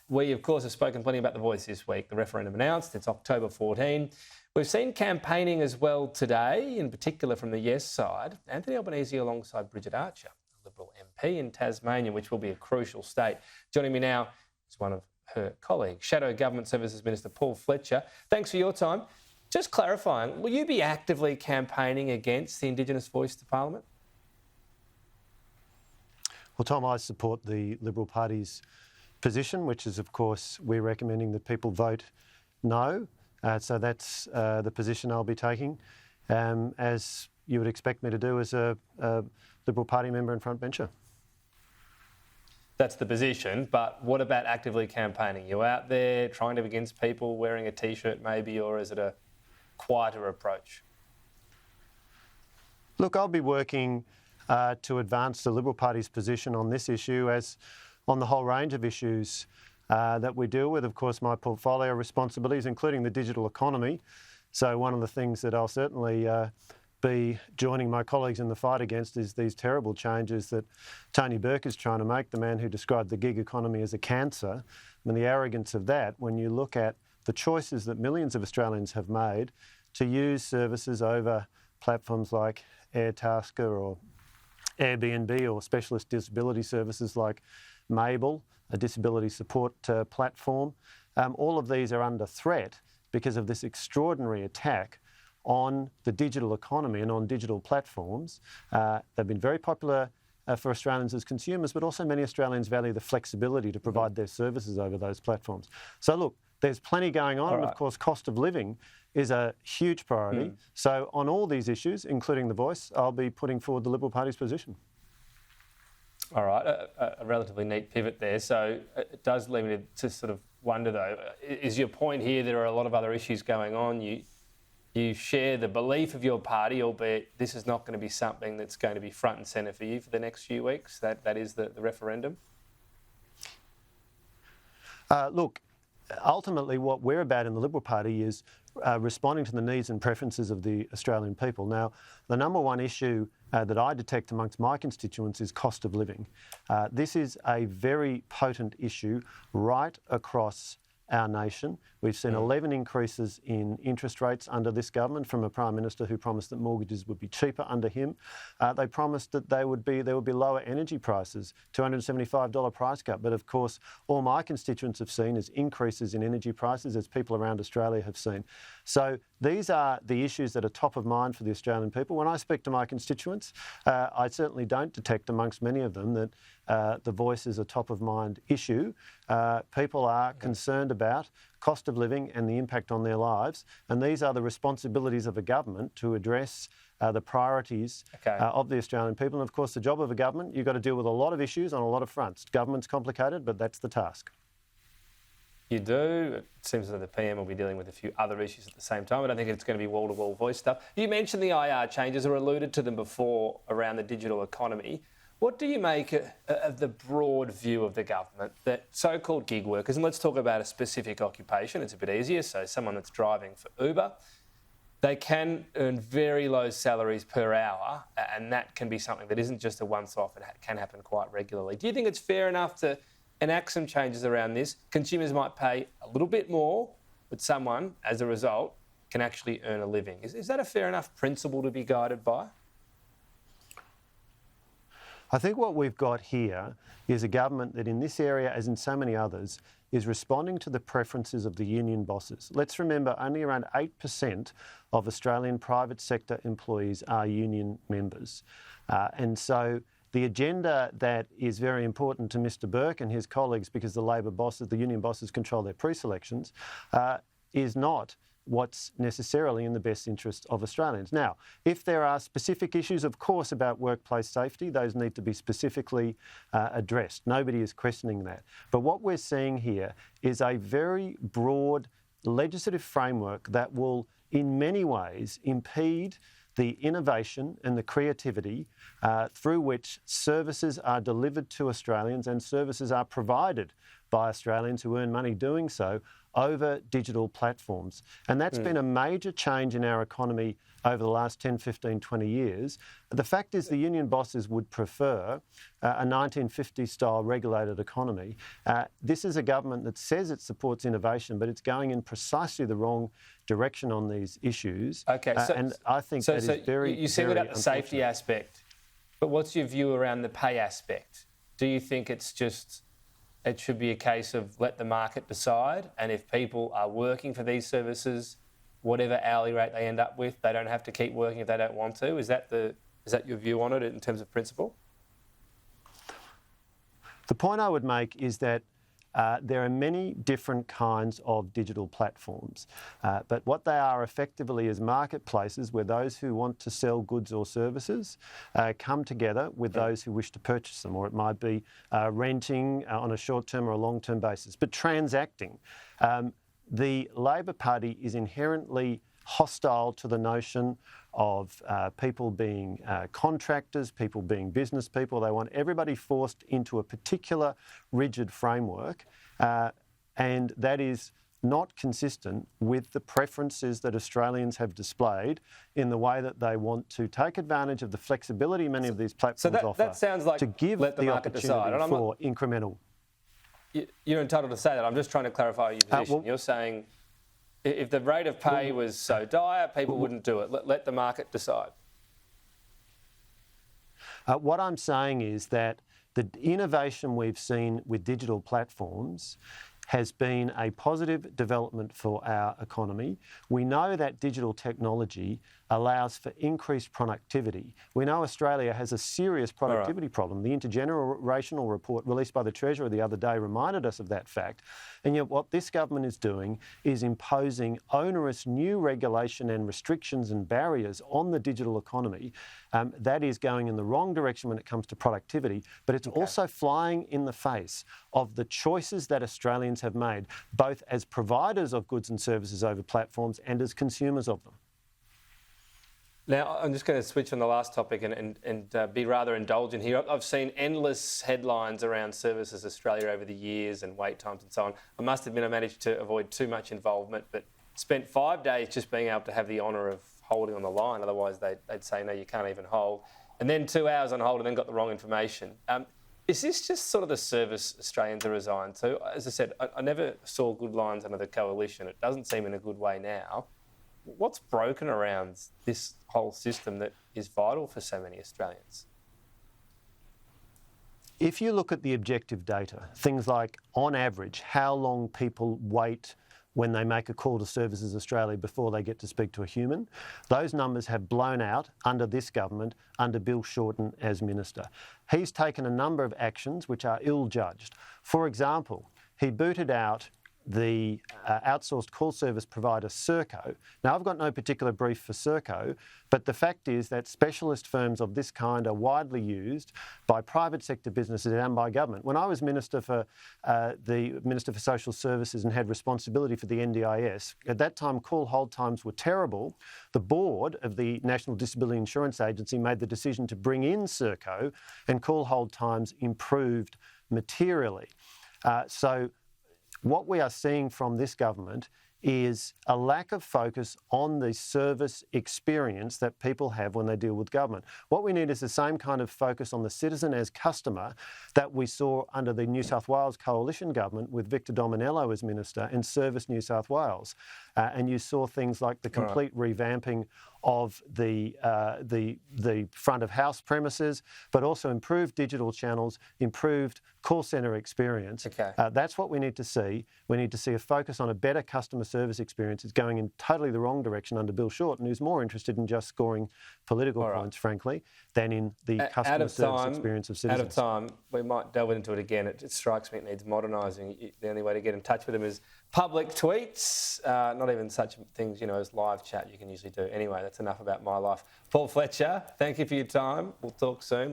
We, of course, have spoken plenty about The Voice this week. The referendum announced, it's October 14. We've seen campaigning as well today, in particular from the Yes side. Anthony Albanese alongside Bridget Archer, a Liberal MP in Tasmania, which will be a crucial state. Joining me now is one of her colleagues, Shadow Government Services Minister Paul Fletcher. Thanks for your time. Just clarifying, will you be actively campaigning against the Indigenous voice to Parliament? Well, Tom, I support the Liberal Party's position, which is, of course, we're recommending that people vote no. So that's the position I'll be taking, as you would expect me to do as a Liberal Party member and frontbencher. That's the position, but what about actively campaigning? You out there trying to convince people, wearing a T-shirt maybe, or is it a quieter approach? Look, I'll be working to advance the Liberal Party's position on this issue as on the whole range of issues that we deal with. Of course, my portfolio responsibilities, including the digital economy. So one of the things that I'll certainly be joining my colleagues in the fight against is these terrible changes that Tony Burke is trying to make, the man who described the gig economy as a cancer. I mean, the arrogance of that, when you look at the choices that millions of Australians have made to use services over platforms like Airtasker or Airbnb or specialist disability services like Mabel, a disability support platform. All of these are under threat because of this extraordinary attack on the digital economy and on digital platforms. They've been very popular for Australians as consumers, but also many Australians value the flexibility to provide their services over those platforms. So look, there's plenty going on, and of course cost of living is a huge priority. So on all these issues, including The Voice, I'll be putting forward the Liberal Party's position. All right, a relatively neat pivot there. So it does leave me to sort of wonder though, is your point here there are a lot of other issues going on? You share the belief of your party, albeit this is not going to be something that's going to be front and centre for you for the next few weeks. That is the referendum? Look, ultimately what we're about in the Liberal Party is responding to the needs and preferences of the Australian people. Now, the number one issue that I detect amongst my constituents is cost of living. This is a very potent issue right across our nation. We've seen 11 increases in interest rates under this government from a Prime Minister who promised that mortgages would be cheaper under him. They promised that there would be lower energy prices, $275 price cut. But of course, all my constituents have seen is increases in energy prices, as people around Australia have seen. So these are the issues that are top of mind for the Australian people. When I speak to my constituents, I certainly don't detect amongst many of them that the voice is a top of mind issue. People are concerned about cost of living and the impact on their lives, and these are the responsibilities of a government to address the priorities of the Australian people. And of course, the job of a government, you've got to deal with a lot of issues on a lot of fronts. Government's complicated, but that's the task. You do. It seems that the PM will be dealing with a few other issues at the same time. I don't think it's going to be wall-to-wall voice stuff. You mentioned the IR changes or alluded to them before around the digital economy. What do you make of the broad view of the government that so-called gig workers, and let's talk about a specific occupation, it's a bit easier, so someone that's driving for Uber, they can earn very low salaries per hour, and that can be something that isn't just a once-off, it can happen quite regularly. Do you think it's fair enough to enact some changes around this? Consumers might pay a little bit more, but someone, as a result, can actually earn a living. Is that a fair enough principle to be guided by? I think what we've got here is a government that in this area, as in so many others, is responding to the preferences of the union bosses. Let's remember only around 8% of Australian private sector employees are union members. And so the agenda that is very important to Mr Burke and his colleagues, because the Labor bosses, the union bosses control their pre-selections, is not what's necessarily in the best interest of Australians. Now, if there are specific issues, of course, about workplace safety, those need to be specifically addressed. Nobody is questioning that. But what we're seeing here is a very broad legislative framework that will, in many ways, impede the innovation and the creativity through which services are delivered to Australians and services are provided by Australians who earn money doing so over digital platforms. And that's been a major change in our economy over the last 10, 15, 20 years. The fact is the union bosses would prefer a 1950s-style regulated economy. This is a government that says it supports innovation, but it's going in precisely the wrong direction on these issues. Okay, and I think that is very, you singled very out the safety aspect, but what's your view around the pay aspect? Do you think it should be a case of let the market decide, and if people are working for these services, whatever hourly rate they end up with, they don't have to keep working if they don't want to? Is that your view on it in terms of principle? The point I would make is that there are many different kinds of digital platforms, but what they are effectively is marketplaces where those who want to sell goods or services come together with those who wish to purchase them, or it might be renting on a short-term or a long-term basis, but transacting. The Labor Party is inherently hostile to the notion of people being contractors, people being business people. They want everybody forced into a particular rigid framework, and that is not consistent with the preferences that Australians have displayed in the way that they want to take advantage of the flexibility many of these platforms offer. That sounds like to give let the market decide. for incremental. You're entitled to say that. I'm just trying to clarify your position. You're saying if the rate of pay was so dire, people wouldn't do it. Let the market decide. What I'm saying is that the innovation we've seen with digital platforms has been a positive development for our economy. We know that digital technology allows for increased productivity. We know Australia has a serious productivity problem. The intergenerational report released by the Treasurer the other day reminded us of that fact. And yet what this government is doing is imposing onerous new regulation and restrictions and barriers on the digital economy. That is going in the wrong direction when it comes to productivity, but it's also flying in the face of the choices that Australians have made, both as providers of goods and services over platforms and as consumers of them. Now, I'm just going to switch on the last topic and be rather indulgent here. I've seen endless headlines around Services Australia over the years and wait times and so on. I must admit I managed to avoid too much involvement, but spent 5 days just being able to have the honour of holding on the line. Otherwise, they'd say, no, you can't even hold. And then 2 hours on hold and then got the wrong information. Is this just sort of the service Australians are resigned to? As I said, I never saw good lines under the coalition. It doesn't seem in a good way now. What's broken around this whole system that is vital for so many Australians? If you look at the objective data, things like, on average, how long people wait when they make a call to Services Australia before they get to speak to a human, those numbers have blown out under this government, under Bill Shorten as Minister. He's taken a number of actions which are ill-judged. For example, he booted out the outsourced call service provider Serco. Now, I've got no particular brief for Serco, but the fact is that specialist firms of this kind are widely used by private sector businesses and by government. When I was Minister for Social Services and had responsibility for the NDIS, at that time call hold times were terrible. The board of the National Disability Insurance Agency made the decision to bring in Serco, and call hold times improved materially. So what we are seeing from this government is a lack of focus on the service experience that people have when they deal with government. What we need is the same kind of focus on the citizen as customer that we saw under the New South Wales coalition government with Victor Dominello as Minister and Service New South Wales. And you saw things like the complete revamping of the front of house premises, but also improved digital channels, improved call centre experience. That's what we need to see. We need to see a focus on a better customer service experience. It's going in totally the wrong direction under Bill Shorten, who's more interested in just scoring political points, frankly, than in the customer service experience of citizens. Out of time, we might delve into it again. It strikes me it needs modernising. The only way to get in touch with him is public tweets, not even such things, as live chat you can usually do. Anyway, that's enough about my life. Paul Fletcher, thank you for your time. We'll talk soon.